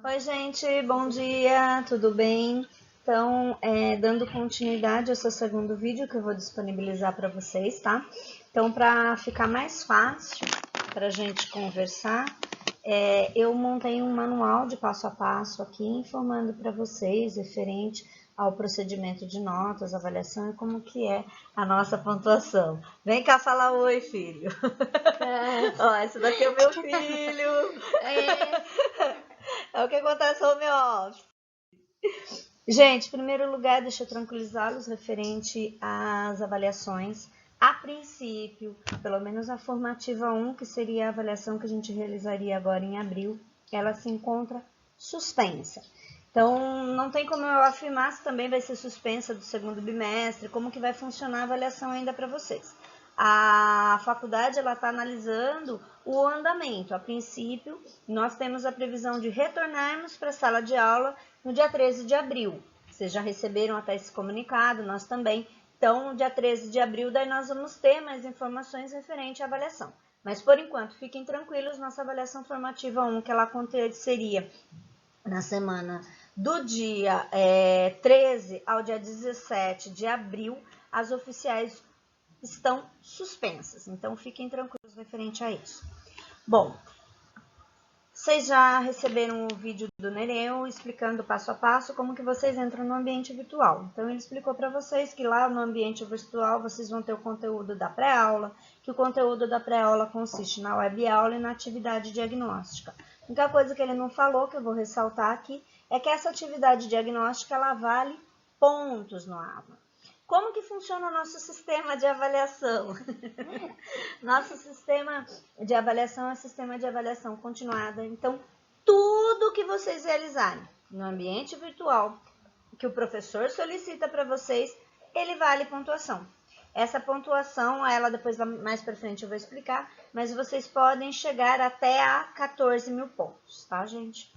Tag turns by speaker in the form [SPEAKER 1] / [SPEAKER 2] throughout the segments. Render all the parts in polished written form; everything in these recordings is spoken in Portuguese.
[SPEAKER 1] Oi, gente, bom dia, tudo bem? Então, dando continuidade ao seu segundo vídeo que eu vou disponibilizar para vocês, tá? Então, para ficar mais fácil para a gente conversar, eu montei um manual de passo a passo aqui, informando para vocês referente ao procedimento de notas, avaliação e como que é a nossa pontuação. Vem cá falar oi, filho. Ó, esse daqui é o meu filho. É o que acontece no home office. Gente, em primeiro lugar, deixa eu tranquilizá-los referente às avaliações. A princípio, pelo menos a formativa 1, que seria a avaliação que a gente realizaria agora em abril, ela se encontra suspensa. Então, não tem como eu afirmar se também vai ser suspensa do segundo bimestre, como que vai funcionar a avaliação ainda para vocês. A faculdade está analisando o andamento. A princípio, nós temos a previsão de retornarmos para a sala de aula no dia 13 de abril. Vocês já receberam até esse comunicado, nós também. Então, no dia 13 de abril, daí nós vamos ter mais informações referente à avaliação. Mas, por enquanto, fiquem tranquilos, nossa avaliação formativa 1, que ela aconteceria na semana do dia 13 ao dia 17 de abril, as oficiais estão suspensas. Então, fiquem tranquilos referente a isso. Bom, vocês já receberam o vídeo do Nereu explicando passo a passo como que vocês entram no ambiente virtual. Então, ele explicou para vocês que lá no ambiente virtual vocês vão ter o conteúdo da pré-aula, que o conteúdo da pré-aula consiste na web-aula e na atividade diagnóstica. A única coisa que ele não falou, que eu vou ressaltar aqui, é que essa atividade diagnóstica ela vale pontos no aula. Como que funciona o nosso sistema de avaliação? Nosso sistema de avaliação é um sistema de avaliação continuada. Então, tudo que vocês realizarem no ambiente virtual, que o professor solicita para vocês, ele vale pontuação. Essa pontuação, ela depois mais para frente eu vou explicar, mas vocês podem chegar até a 14 mil pontos, tá, gente?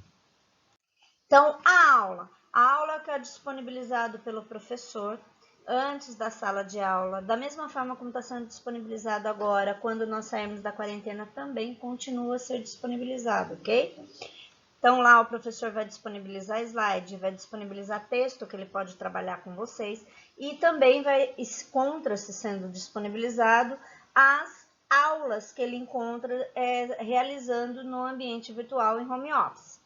[SPEAKER 1] Então, a aula que é disponibilizado pelo professor antes da sala de aula, da mesma forma como está sendo disponibilizado agora, quando nós sairmos da quarentena, também continua a ser disponibilizado, ok? Então, lá o professor vai disponibilizar slide, vai disponibilizar texto que ele pode trabalhar com vocês e também encontra-se sendo disponibilizado as aulas que ele encontra realizando no ambiente virtual em home office.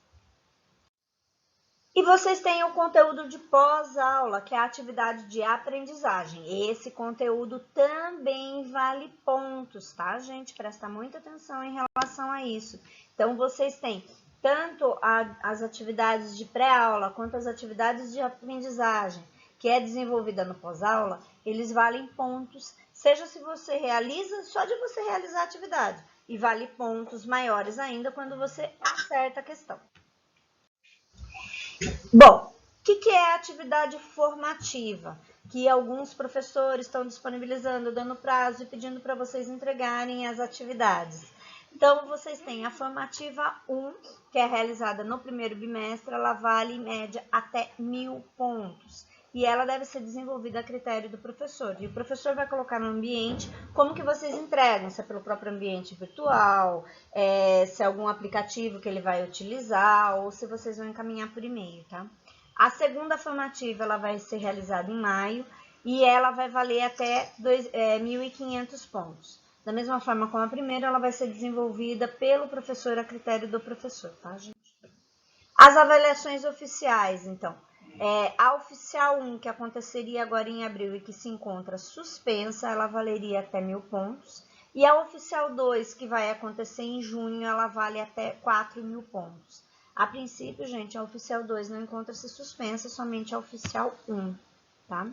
[SPEAKER 1] E vocês têm o conteúdo de pós-aula, que é a atividade de aprendizagem. Esse conteúdo também vale pontos, tá, gente? Presta muita atenção em relação a isso. Então, vocês têm tanto as atividades de pré-aula quanto as atividades de aprendizagem, que é desenvolvida no pós-aula, eles valem pontos, seja se você realiza, só de você realizar a atividade. E vale pontos maiores ainda quando você acerta a questão. Bom, o que é a atividade formativa? Que alguns professores estão disponibilizando, dando prazo e pedindo para vocês entregarem as atividades. Então, vocês têm a formativa 1, que é realizada no primeiro bimestre, ela vale em média até 1000 pontos. E ela deve ser desenvolvida a critério do professor. E o professor vai colocar no ambiente como que vocês entregam, se é pelo próprio ambiente virtual, se é algum aplicativo que ele vai utilizar, ou se vocês vão encaminhar por e-mail, tá? A segunda formativa, ela vai ser realizada em maio, e ela vai valer até 1.500 pontos. Da mesma forma como a primeira, ela vai ser desenvolvida pelo professor a critério do professor, tá, gente? As avaliações oficiais, então. A oficial 1, que aconteceria agora em abril e que se encontra suspensa, ela valeria até 1000 pontos. E a oficial 2, que vai acontecer em junho, ela vale até 4000 pontos. A princípio, gente, a oficial 2 não encontra-se suspensa, somente a oficial 1, tá?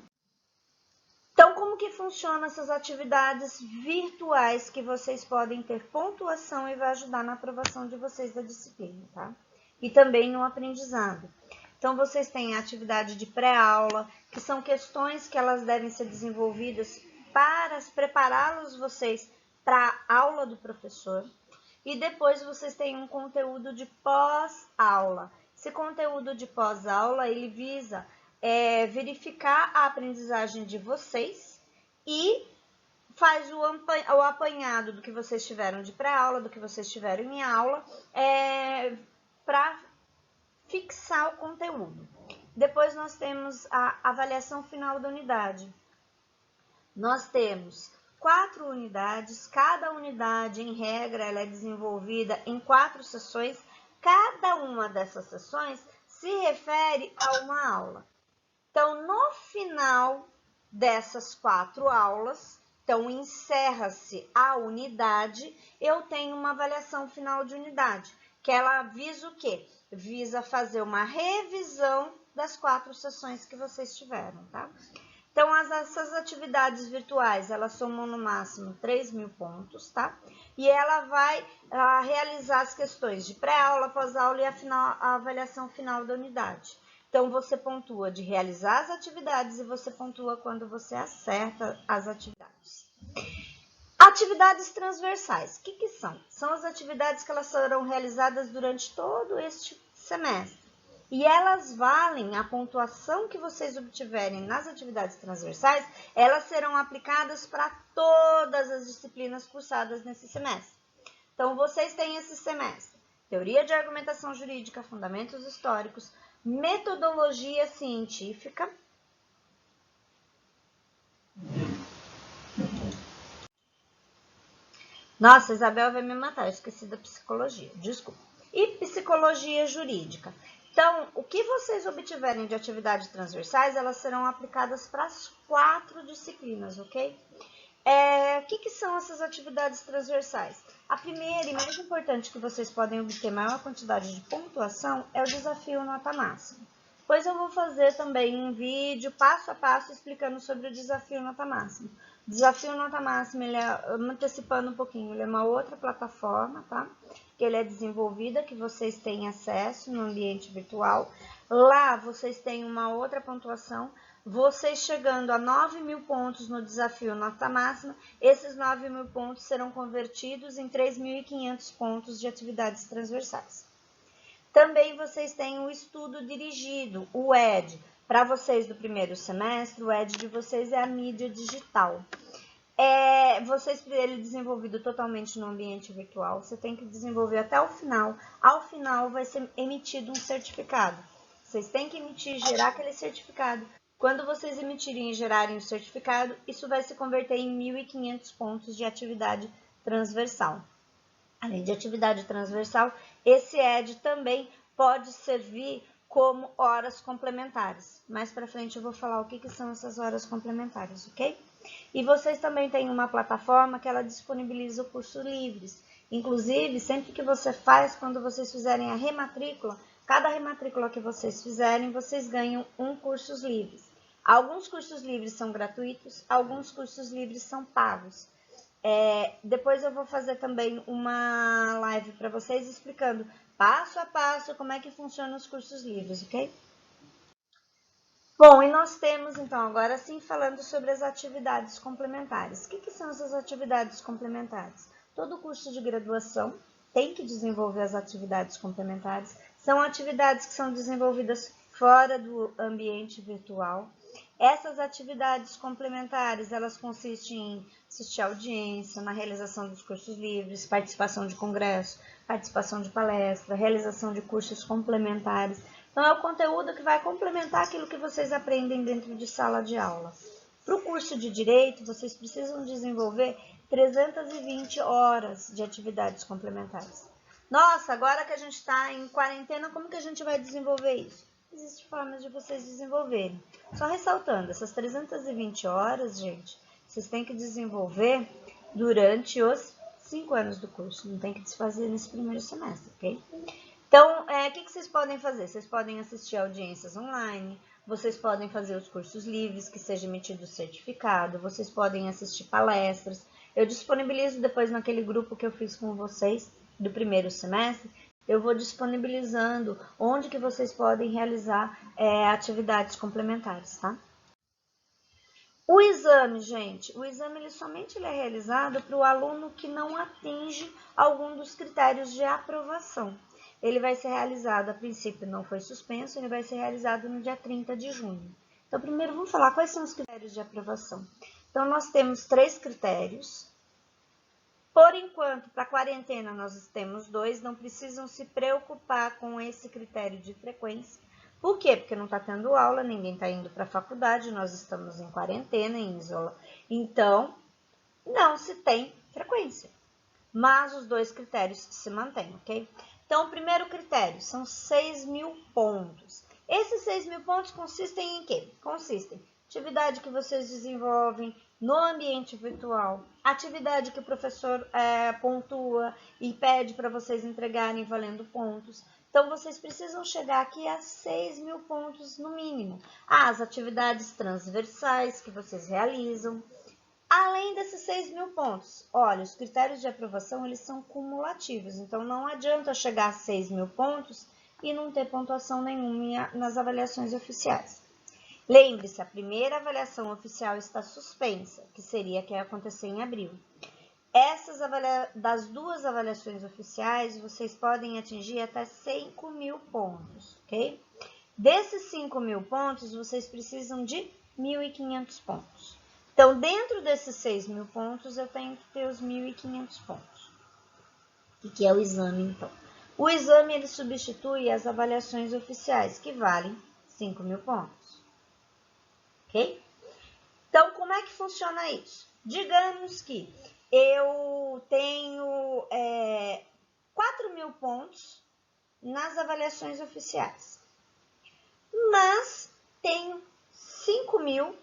[SPEAKER 1] Então, como que funcionam essas atividades virtuais que vocês podem ter pontuação e vai ajudar na aprovação de vocês da disciplina, tá? E também no aprendizado. Então, vocês têm a atividade de pré-aula, que são questões que elas devem ser desenvolvidas para prepará-los vocês para a aula do professor. E depois vocês têm um conteúdo de pós-aula. Esse conteúdo de pós-aula, ele visa verificar a aprendizagem de vocês e faz o apanhado do que vocês tiveram de pré-aula, do que vocês tiveram em aula, para começar o conteúdo. Depois nós temos a avaliação final da unidade. Nós temos 4 unidades, cada unidade, em regra, ela é desenvolvida em 4 sessões. Cada uma dessas sessões se refere a uma aula. Então, no final dessas 4 aulas, então encerra-se a unidade, eu tenho uma avaliação final de unidade, que ela visa o quê? Visa fazer uma revisão das 4 sessões que vocês tiveram, tá? Então, essas atividades virtuais, elas somam no máximo 3.000 pontos, tá? E ela vai realizar as questões de pré-aula, pós-aula e a avaliação final da unidade. Então, você pontua de realizar as atividades e você pontua quando você acerta as atividades. Atividades transversais, o que são? São as atividades que elas serão realizadas durante todo este semestre. E elas valem, a pontuação que vocês obtiverem nas atividades transversais, elas serão aplicadas para todas as disciplinas cursadas nesse semestre. Então, vocês têm esse semestre: teoria de argumentação jurídica, fundamentos históricos, metodologia científica, nossa, Isabel vai me matar, eu esqueci da psicologia, desculpa, e psicologia jurídica. Então, o que vocês obtiverem de atividades transversais, elas serão aplicadas para as 4 disciplinas, ok? O que são essas atividades transversais? A primeira e mais importante que vocês podem obter maior quantidade de pontuação é o desafio nota máxima. Depois eu vou fazer também um vídeo passo a passo explicando sobre o desafio nota máxima. O desafio nota máxima, ele antecipando um pouquinho, ele é uma outra plataforma, tá? Que ele é desenvolvida, que vocês têm acesso no ambiente virtual. Lá vocês têm uma outra pontuação. Vocês chegando a 9.000 pontos no desafio nota máxima, esses 9.000 pontos serão convertidos em 3.500 pontos de atividades transversais. Também vocês têm o estudo dirigido, o ED. Para vocês do primeiro semestre, o ED de vocês é a mídia digital. Ele é desenvolvido totalmente no ambiente virtual, você tem que desenvolver até o final. Ao final vai ser emitido um certificado. Vocês têm que emitir e gerar aquele certificado. Quando vocês emitirem e gerarem o certificado, isso vai se converter em 1.500 pontos de atividade transversal. Além de atividade transversal, esse ED também pode servir como horas complementares. Mais para frente eu vou falar o que são essas horas complementares, ok? E vocês também têm uma plataforma que ela disponibiliza o curso livres. Inclusive, sempre que você faz, quando vocês fizerem a rematrícula, cada rematrícula que vocês fizerem, vocês ganham um cursos livres. Alguns cursos livres são gratuitos, alguns cursos livres são pagos. Depois eu vou fazer também uma live para vocês explicando passo a passo como é que funcionam os cursos livres, ok? Bom, e nós temos então agora sim falando sobre as atividades complementares. O que são essas atividades complementares? Todo curso de graduação tem que desenvolver as atividades complementares. São atividades que são desenvolvidas fora do ambiente virtual. Essas atividades complementares, elas consistem em assistir a audiência, na realização dos cursos livres, participação de congresso, participação de palestra, realização de cursos complementares. Então, é o conteúdo que vai complementar aquilo que vocês aprendem dentro de sala de aula. Para o curso de Direito, vocês precisam desenvolver 320 horas de atividades complementares. Nossa, agora que a gente está em quarentena, como que a gente vai desenvolver isso? Existem formas de vocês desenvolverem. Só ressaltando, essas 320 horas, gente, vocês têm que desenvolver durante os 5 anos do curso. Não tem que desfazer nesse primeiro semestre, ok? Então, o que vocês podem fazer? Vocês podem assistir audiências online, vocês podem fazer os cursos livres, que seja emitido certificado, vocês podem assistir palestras. Eu disponibilizo depois naquele grupo que eu fiz com vocês do primeiro semestre, eu vou disponibilizando onde que vocês podem realizar atividades complementares, tá? O exame, gente, o exame ele é realizado para o aluno que não atinge algum dos critérios de aprovação. Ele vai ser realizado, a princípio não foi suspenso, ele vai ser realizado no dia 30 de junho. Então, primeiro vamos falar quais são os critérios de aprovação. Então, nós temos 3 critérios. Por enquanto, para a quarentena, nós temos 2, não precisam se preocupar com esse critério de frequência. Por quê? Porque não está tendo aula, ninguém está indo para a faculdade, nós estamos em quarentena, em isolamento. Então, não se tem frequência. Mas os 2 critérios se mantêm, ok? Então, o primeiro critério são 6.000 pontos. Esses 6.000 pontos consistem em quê? Consistem em atividade que vocês desenvolvem no ambiente virtual, atividade que o professor pontua e pede para vocês entregarem valendo pontos. Então, vocês precisam chegar aqui a 6.000 pontos no mínimo. As atividades transversais que vocês realizam. Além desses 6.000 pontos, olha, os critérios de aprovação, eles são cumulativos. Então, não adianta chegar a 6.000 pontos e não ter pontuação nenhuma nas avaliações oficiais. Lembre-se, a primeira avaliação oficial está suspensa, que seria a que ia acontecer em abril. Das 2 avaliações oficiais, vocês podem atingir até 5.000 pontos, ok? Desses 5.000 pontos, vocês precisam de 1.500 pontos. Então, dentro desses 6.000 pontos, eu tenho que ter os 1.500 pontos. O que é o exame, então? O exame, ele substitui as avaliações oficiais, que valem 5.000 pontos. Ok? Então, como é que funciona isso? Digamos que eu tenho 4.000 pontos nas avaliações oficiais, mas tenho 5.000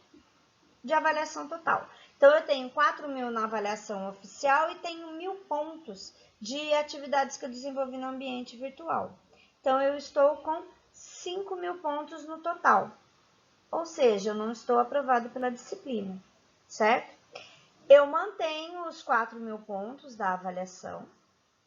[SPEAKER 1] de avaliação total. Então, eu tenho 4.000 na avaliação oficial e tenho 1.000 pontos de atividades que eu desenvolvi no ambiente virtual. Então, eu estou com 5.000 pontos no total. Ou seja, eu não estou aprovado pela disciplina, certo? Eu mantenho os 4.000 pontos da avaliação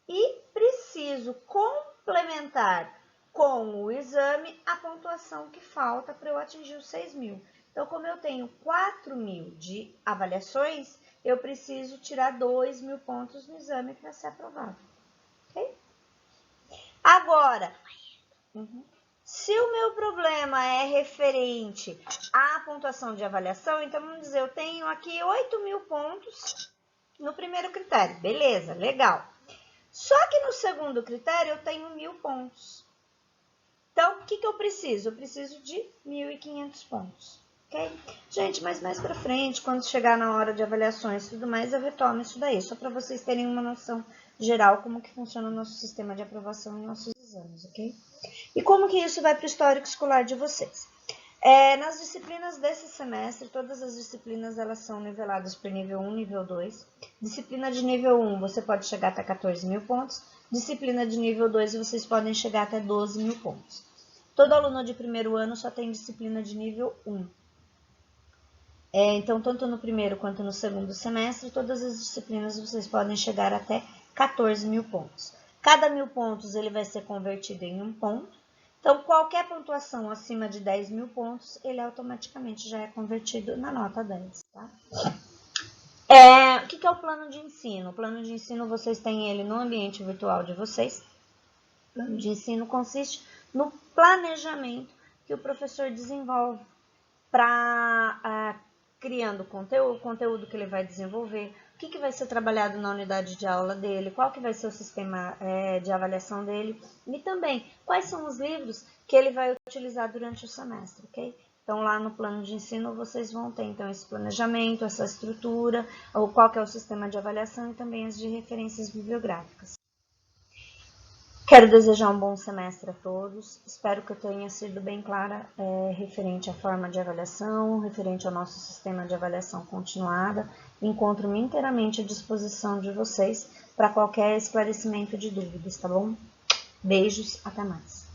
[SPEAKER 1] e preciso complementar com o exame a pontuação que falta para eu atingir os 6.000. Então, como eu tenho 4.000 de avaliações, eu preciso tirar 2.000 pontos no exame para ser aprovado. Ok? Agora, se o meu problema é referente à pontuação de avaliação, então vamos dizer, eu tenho aqui 8.000 pontos no primeiro critério. Beleza, legal. Só que no segundo critério eu tenho 1.000 pontos. Então, o que eu preciso? Eu preciso de 1.500 pontos. Ok? Gente, mas mais pra frente, quando chegar na hora de avaliações e tudo mais, eu retomo isso daí, só para vocês terem uma noção geral como que funciona o nosso sistema de aprovação e nossos exames, ok? E como que isso vai para o histórico escolar de vocês? Nas disciplinas desse semestre, todas as disciplinas elas são niveladas por nível 1 e nível 2. Disciplina de nível 1, você pode chegar até 14.000 pontos. Disciplina de nível 2, vocês podem chegar até 12.000 pontos. Todo aluno de primeiro ano só tem disciplina de nível 1. Então, tanto no primeiro quanto no segundo semestre, todas as disciplinas vocês podem chegar até 14.000 pontos. Cada 1.000 pontos ele vai ser convertido em 1 ponto. Então, qualquer pontuação acima de 10.000 pontos, ele automaticamente já é convertido na nota 10. Tá? O que é o plano de ensino? O plano de ensino, vocês têm ele no ambiente virtual de vocês. O plano de ensino consiste no planejamento que o professor desenvolve para criando o conteúdo que ele vai desenvolver, o que vai ser trabalhado na unidade de aula dele, qual que vai ser o sistema de avaliação dele e também quais são os livros que ele vai utilizar durante o semestre, ok? Então, lá no plano de ensino, vocês vão ter então esse planejamento, essa estrutura, ou qual que é o sistema de avaliação e também as de referências bibliográficas. Quero desejar um bom semestre a todos. Espero que eu tenha sido bem clara referente à forma de avaliação, referente ao nosso sistema de avaliação continuada. Encontro-me inteiramente à disposição de vocês para qualquer esclarecimento de dúvidas, tá bom? Beijos, até mais.